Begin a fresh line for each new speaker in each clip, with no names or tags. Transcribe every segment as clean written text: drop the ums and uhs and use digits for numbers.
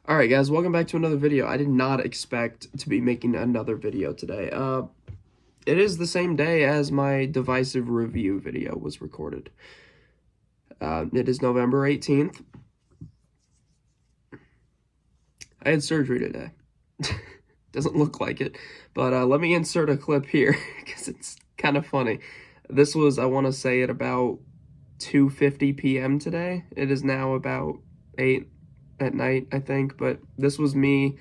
Alright guys, welcome back to another video. I did not expect to be making another video today. It is the same day as my Divisive review video was recorded. It is November 18th. I had surgery today. Doesn't look like it, but let me insert a clip here, because it's kind of funny. This was, I want to say, at about 2:50 p.m. today. It is now about 8 at night, I think, but this was me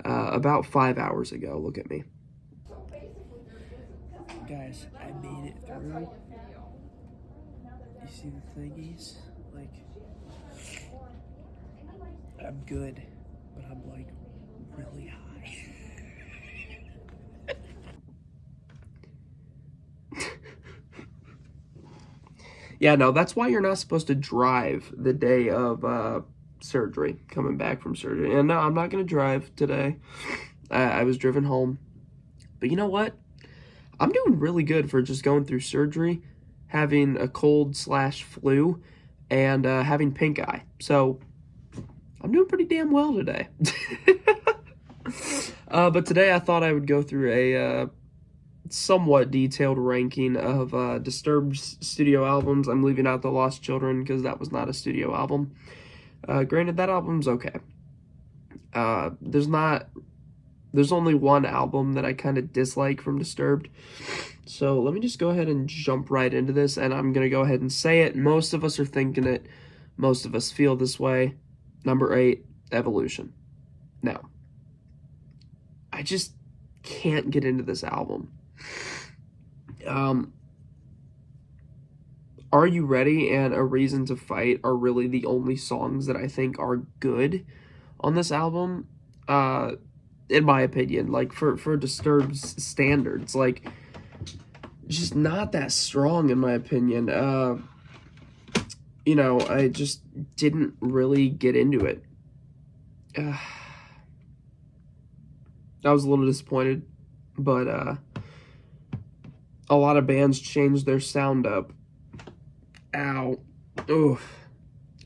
about 5 hours ago. Look at me. Guys, I made it through. You see the thingies? Like, I'm good, but I'm like really high. Yeah, no, that's why you're not supposed to drive the day of surgery, coming back from surgery. And no, I'm not going to drive today. I was driven home. But you know what? I'm doing really good for just going through surgery, having a cold/flu, and having pink eye. So, I'm doing pretty damn well today. But today I thought I would go through a somewhat detailed ranking of Disturbed's studio albums. I'm leaving out The Lost Children because that was not a studio album. Granted, that album's okay. There's only one album that I kind of dislike from Disturbed. So let me just go ahead and jump right into this, and I'm going to go ahead and say it. Most of us are thinking it. Most of us feel this way. Number 8, Evolution. Now, I just can't get into this album. Are You Ready and A Reason to Fight are really the only songs that I think are good on this album, in my opinion. Like, for Disturbed's standards, like, just not that strong in my opinion. You know, I just didn't really get into it. I was a little disappointed, but a lot of bands changed their sound up. Ow. Oof.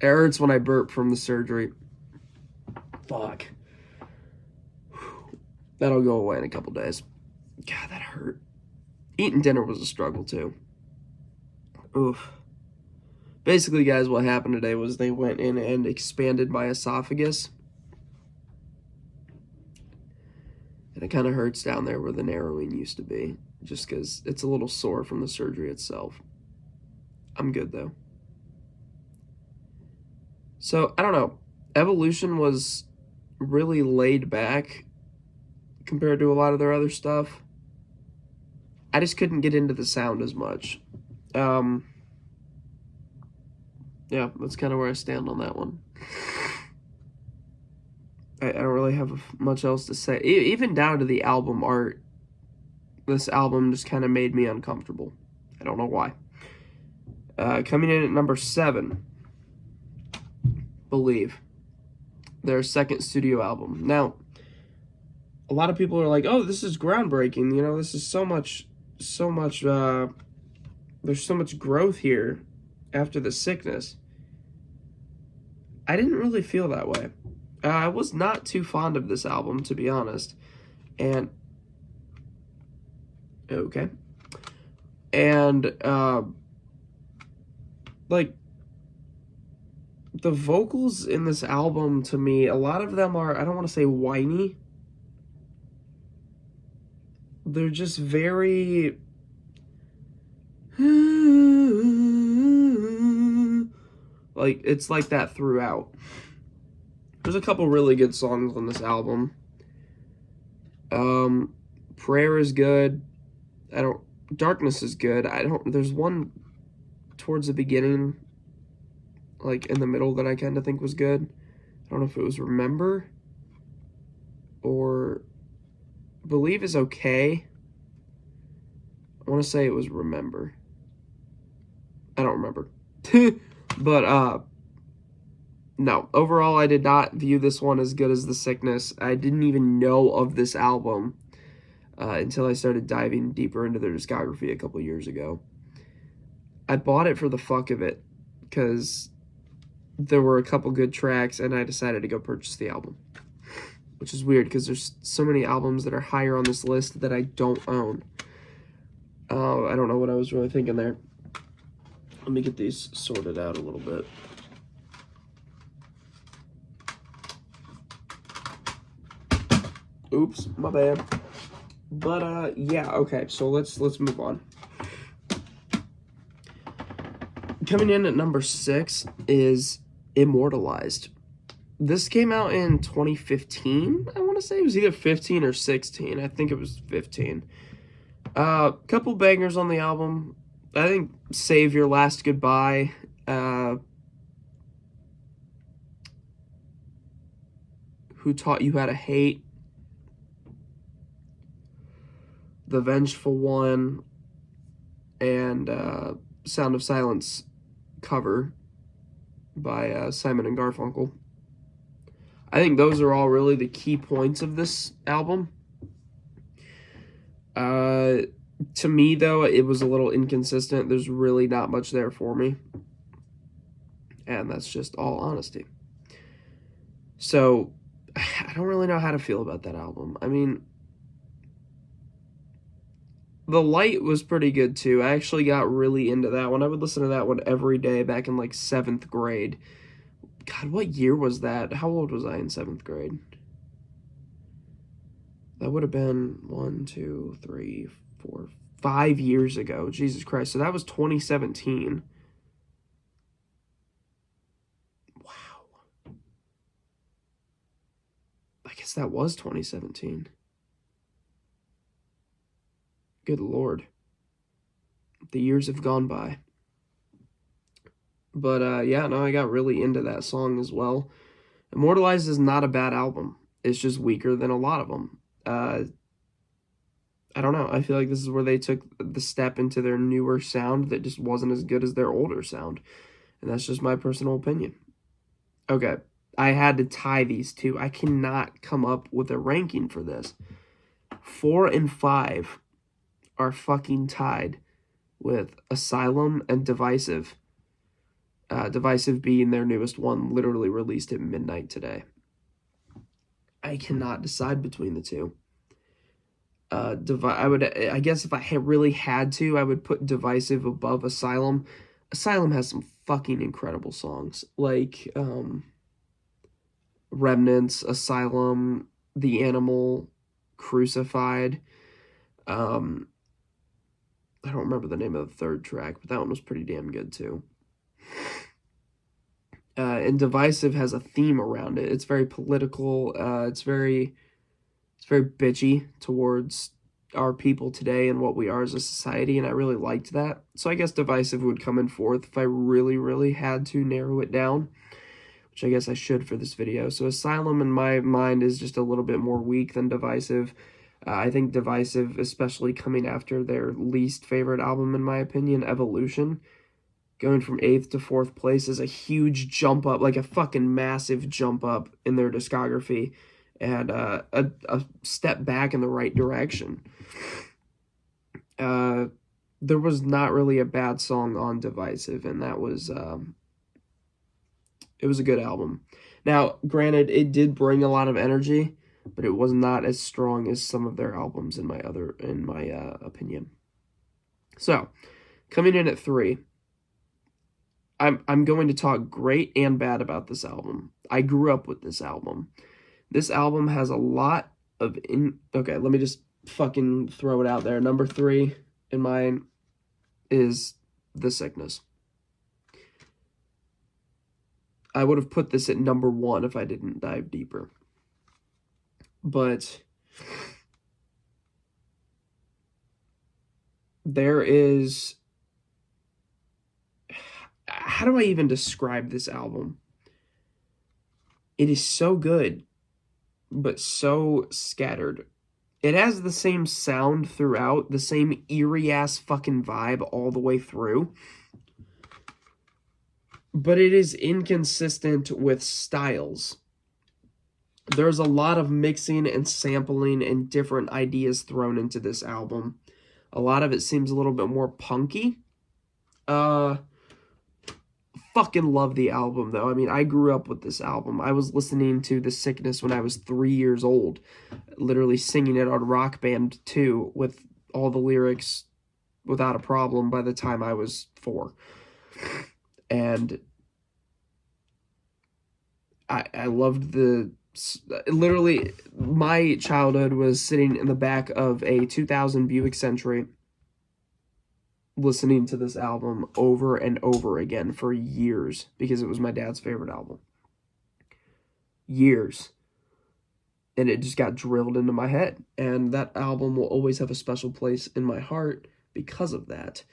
It hurts when I burp from the surgery. Fuck. That'll go away in a couple days. God, that hurt. Eating dinner was a struggle, too. Oof. Basically, guys, what happened today was they went in and expanded my esophagus. And it kind of hurts down there where the narrowing used to be, just because it's a little sore from the surgery itself. I'm good, though. So, I don't know. Evolution was really laid back compared to a lot of their other stuff. I just couldn't get into the sound as much. Yeah, that's kind of where I stand on that one. I don't really have much else to say. Even down to the album art, this album just kind of made me uncomfortable. I don't know why. Coming in at number 7, Believe, their second studio album. Now, a lot of people are like, oh, this is groundbreaking. You know, this is so much, there's so much growth here after the sickness. I didn't really feel that way. I was not too fond of this album, to be honest. And, okay. And, like, the vocals in this album, to me, a lot of them are, I don't want to say whiny. They're just very... like, it's like that throughout. There's a couple really good songs on this album. Prayer is good. Darkness is good. There's one towards the beginning, like in the middle, that I kind of think was good. I don't know if it was Remember or Believe is okay. I want to say it was Remember. I don't remember. But, no, overall, I did not view this one as good as The Sickness. I didn't even know of this album until I started diving deeper into their discography a couple years ago. I bought it for the fuck of it, because there were a couple good tracks, and I decided to go purchase the album. Which is weird, because there's so many albums that are higher on this list that I don't own. I don't know what I was really thinking there. Let me get these sorted out a little bit. Oops, my bad. But yeah, okay, so let's move on. Coming in at number 6 is Immortalized. This came out in 2015, I want to say. It was either 15 or 16. I think it was 15. Couple bangers on the album. I think Save Your Last Goodbye. Who Taught You How to Hate. The Vengeful One. And Sound of Silence cover by Simon and Garfunkel. I think those are all really the key points of this album. To me, though, it was a little inconsistent. There's really not much there for me. And that's just all honesty. So, I don't really know how to feel about that album. I mean, The Light was pretty good, too. I actually got really into that one. I would listen to that one every day back in, like, 7th grade. God, what year was that? How old was I in 7th grade? That would have been 1, 2, 3, 4, 5 years ago. Jesus Christ. So that was 2017. Wow. I guess that was 2017. Good Lord. The years have gone by. But yeah, no, I got really into that song as well. Immortalized is not a bad album. It's just weaker than a lot of them. I don't know. I feel like this is where they took the step into their newer sound that just wasn't as good as their older sound. And that's just my personal opinion. Okay, I had to tie these two. I cannot come up with a ranking for this. 4 and 5 are fucking tied with Asylum and Divisive. Divisive being their newest one, literally released at midnight today. I cannot decide between the two. I guess if I really had to, I would put Divisive above Asylum. Asylum has some fucking incredible songs, like Remnants, Asylum, The Animal, Crucified. I don't remember the name of the third track, but that one was pretty damn good too. And Divisive has a theme around it. It's very political. It's very bitchy towards our people today and what we are as a society, and I really liked that. So I guess Divisive would come in fourth if I really, really had to narrow it down, which I guess I should for this video. So Asylum, in my mind, is just a little bit more weak than Divisive. I think Divisive, especially coming after their least favorite album, in my opinion, Evolution, going from 8th to 4th place is a huge jump up, like a fucking massive jump up in their discography, and a step back in the right direction. There was not really a bad song on Divisive, and that was, it was a good album. Now, granted, it did bring a lot of energy, but it was not as strong as some of their albums in my opinion. So, coming in at 3, I'm going to talk great and bad about this album. I grew up with this album. This album has a lot of okay, let me just fucking throw it out there. Number 3 in mine is The Sickness. I would have put this at number 1 if I didn't dive deeper. But there is... How do I even describe this album? It is so good, but so scattered. It has the same sound throughout, the same eerie-ass fucking vibe all the way through. But it is inconsistent with styles. There's a lot of mixing and sampling and different ideas thrown into this album. A lot of it seems a little bit more punky. fucking love the album, though. I mean, I grew up with this album. I was listening to The Sickness when I was 3 years old, literally singing it on Rock Band 2 with all the lyrics without a problem by the time I was 4. And I loved literally, my childhood was sitting in the back of a 2000 Buick Century listening to this album over and over again for years because it was my dad's favorite album. Years. And it just got drilled into my head. And that album will always have a special place in my heart because of that.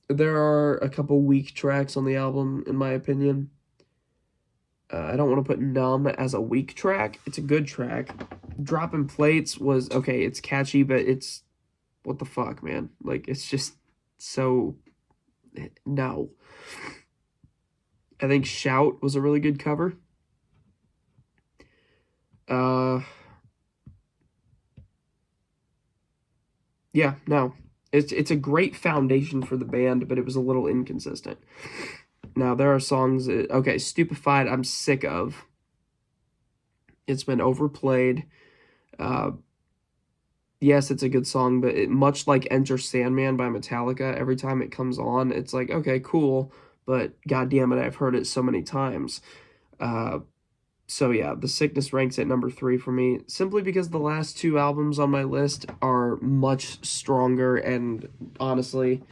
There are a couple weak tracks on the album, in my opinion. I don't want to put Numb as a weak track. It's a good track. Dropping Plates was, okay, it's catchy, but it's, what the fuck, man? Like, it's just so, no. I think Shout was a really good cover. Yeah, no. It's a great foundation for the band, but it was a little inconsistent. Now, there are songs, okay, Stupefied, I'm sick of. It's been overplayed. Yes, it's a good song, but much like Enter Sandman by Metallica, every time it comes on, it's like, okay, cool, but goddamn it, I've heard it so many times. So yeah, The Sickness ranks at number 3 for me, simply because the last 2 albums on my list are much stronger, and honestly,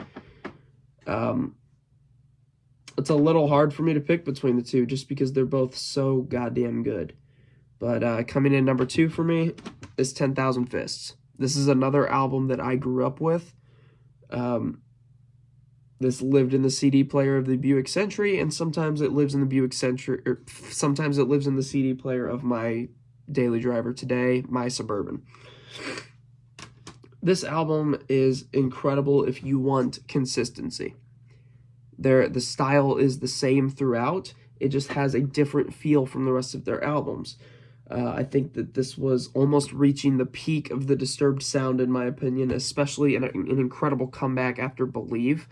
it's a little hard for me to pick between the two, just because they're both so goddamn good. But coming in number 2 for me is 10,000 Fists. This is another album that I grew up with. This lived in the CD player of the Buick Century, and sometimes it lives in the Buick Century, or sometimes it lives in the CD player of my daily driver today, my Suburban. This album is incredible if you want consistency. The style is the same throughout. It just has a different feel from the rest of their albums. I think that this was almost reaching the peak of the Disturbed sound, in my opinion, especially an incredible comeback after Believe.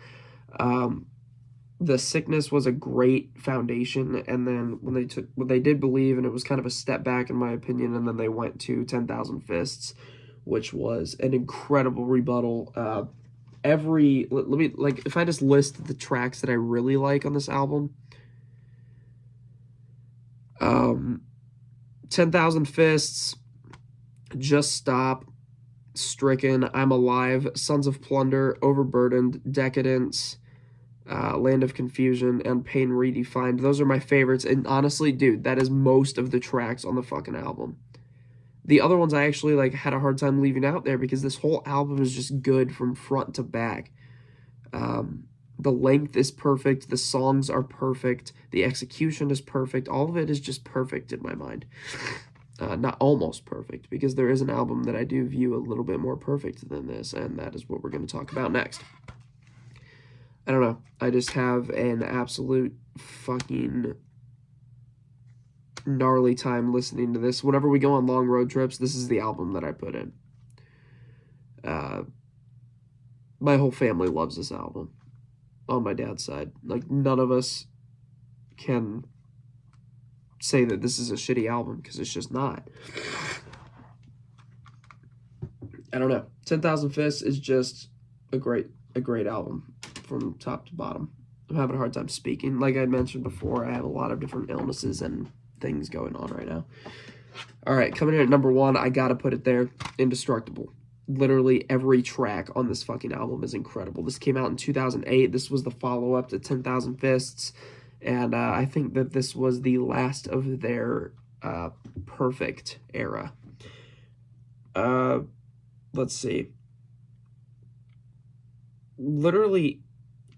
The Sickness was a great foundation, and then when they did Believe, and it was kind of a step back in my opinion, and then they went to 10,000 Fists, which was an incredible rebuttal. Let me, like, if I just list the tracks that I really like on this album, 10,000 Fists, Just Stop, Stricken, I'm Alive, Sons of Plunder, Overburdened, Decadence, Land of Confusion, and Pain Redefined. Those are my favorites, and honestly, dude, that is most of the tracks on the fucking album. The other ones I actually, like, had a hard time leaving out there because this whole album is just good from front to back. The length is perfect, the songs are perfect, the execution is perfect, all of it is just perfect in my mind. Not almost perfect, because there is an album that I do view a little bit more perfect than this, and that is what we're going to talk about next. I don't know, I just have an absolute fucking gnarly time listening to this. Whenever we go on long road trips, this is the album that I put in. My whole family loves this album on my dad's side. Like, none of us can say that this is a shitty album, because it's just not. I don't know. 10,000 Fists is just a great album from top to bottom. I'm having a hard time speaking. Like I mentioned before, I have a lot of different illnesses and things going on right now. All right, coming in at number 1, I gotta put it there, Indestructible. Literally every track on this fucking album is incredible. This came out in 2008. This was the follow-up to 10,000 Fists, and I think that this was the last of their perfect era. Let's see. Literally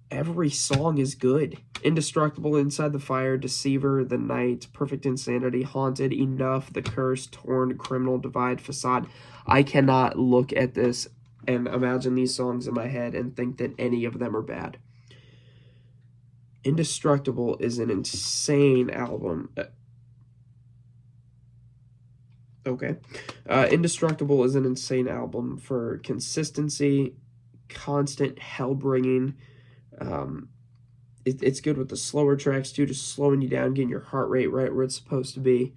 every song is good. Indestructible, Inside the Fire, Deceiver, The Night, Perfect Insanity, Haunted, Enough, The Curse, Torn, Criminal, Divide, Facade. I cannot look at this and imagine these songs in my head and think that any of them are bad. Indestructible is an insane album. Okay. Indestructible is an insane album for consistency, constant hell-bringing, It's good with the slower tracks too, just slowing you down, getting your heart rate right where it's supposed to be.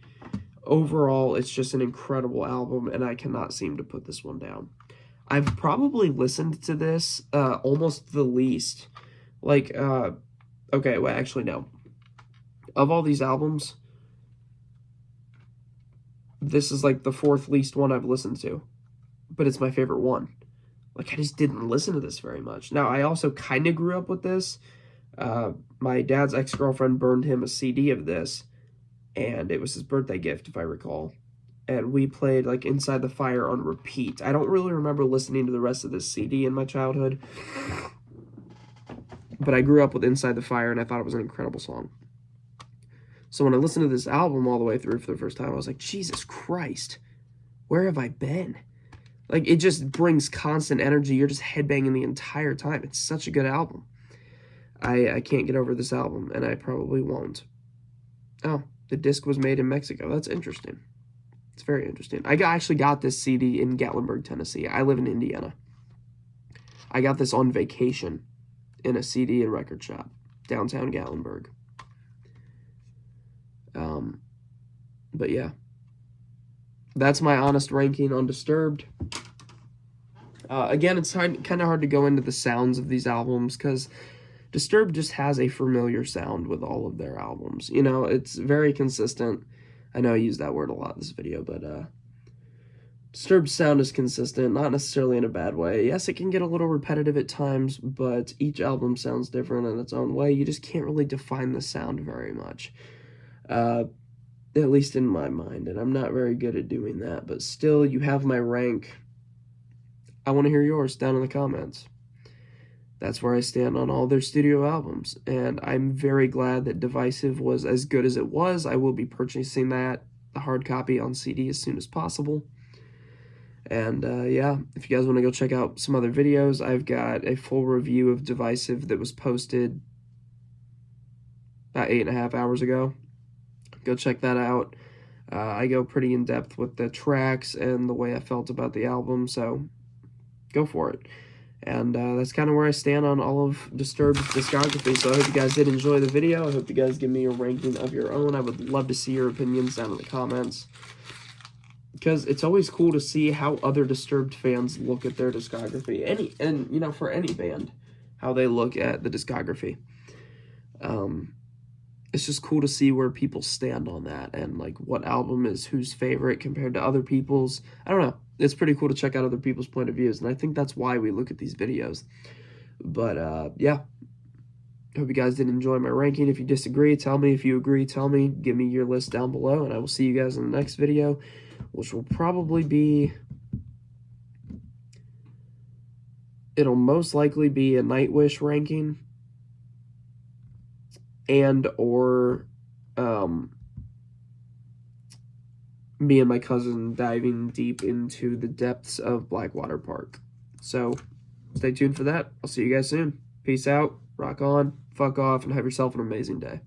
Overall, it's just an incredible album, and I cannot seem to put this one down. I've probably listened to this almost the least. Like, okay, well, actually, no. Of all these albums, this is like the fourth least one I've listened to. But it's my favorite one. Like, I just didn't listen to this very much. Now, I also kind of grew up with this. My dad's ex-girlfriend burned him a CD of this, and it was his birthday gift, if I recall. And we played, like, Inside the Fire on repeat. I don't really remember listening to the rest of this CD in my childhood, but I grew up with Inside the Fire, and I thought it was an incredible song. So when I listened to this album all the way through for the first time, I was like, Jesus Christ, where have I been? Like, it just brings constant energy. You're just headbanging the entire time. It's such a good album. I can't get over this album, and I probably won't. Oh, the disc was made in Mexico. That's interesting. It's very interesting. I actually got this CD in Gatlinburg, Tennessee. I live in Indiana. I got this on vacation in a CD and record shop, downtown Gatlinburg. But yeah. That's my honest ranking on Disturbed. Again, it's kind of hard to go into the sounds of these albums because Disturbed just has a familiar sound with all of their albums. You know, it's very consistent. I know I use that word a lot in this video, but Disturbed's sound is consistent, not necessarily in a bad way. Yes, it can get a little repetitive at times, but each album sounds different in its own way. You just can't really define the sound very much. At least in my mind, and I'm not very good at doing that, but still, you have my rank. I want to hear yours down in the comments. That's where I stand on all their studio albums, and I'm very glad that Divisive was as good as it was. I will be purchasing that, the hard copy, on CD as soon as possible. And yeah, if you guys want to go check out some other videos, I've got a full review of Divisive that was posted about 8.5 hours ago. Go check that out. I go pretty in-depth with the tracks and the way I felt about the album, so go for it. And that's kind of where I stand on all of Disturbed's discography. So I hope you guys did enjoy the video. I hope you guys give me a ranking of your own. I would love to see your opinions down in the comments, because it's always cool to see how other Disturbed fans look at their discography. And you know, for any band, how they look at the discography. It's just cool to see where people stand on that, and like what album is whose favorite compared to other people's. I don't know. It's pretty cool to check out other people's point of views, and I think that's why we look at these videos. But yeah, hope you guys did enjoy my ranking. If you disagree, tell me. If you agree, tell me. Give me your list down below, and I will see you guys in the next video, which will probably be... It'll most likely be a Nightwish ranking, and or me and my cousin diving deep into the depths of Blackwater Park. So stay tuned for that. I'll see you guys soon. Peace out, rock on, fuck off, and have yourself an amazing day.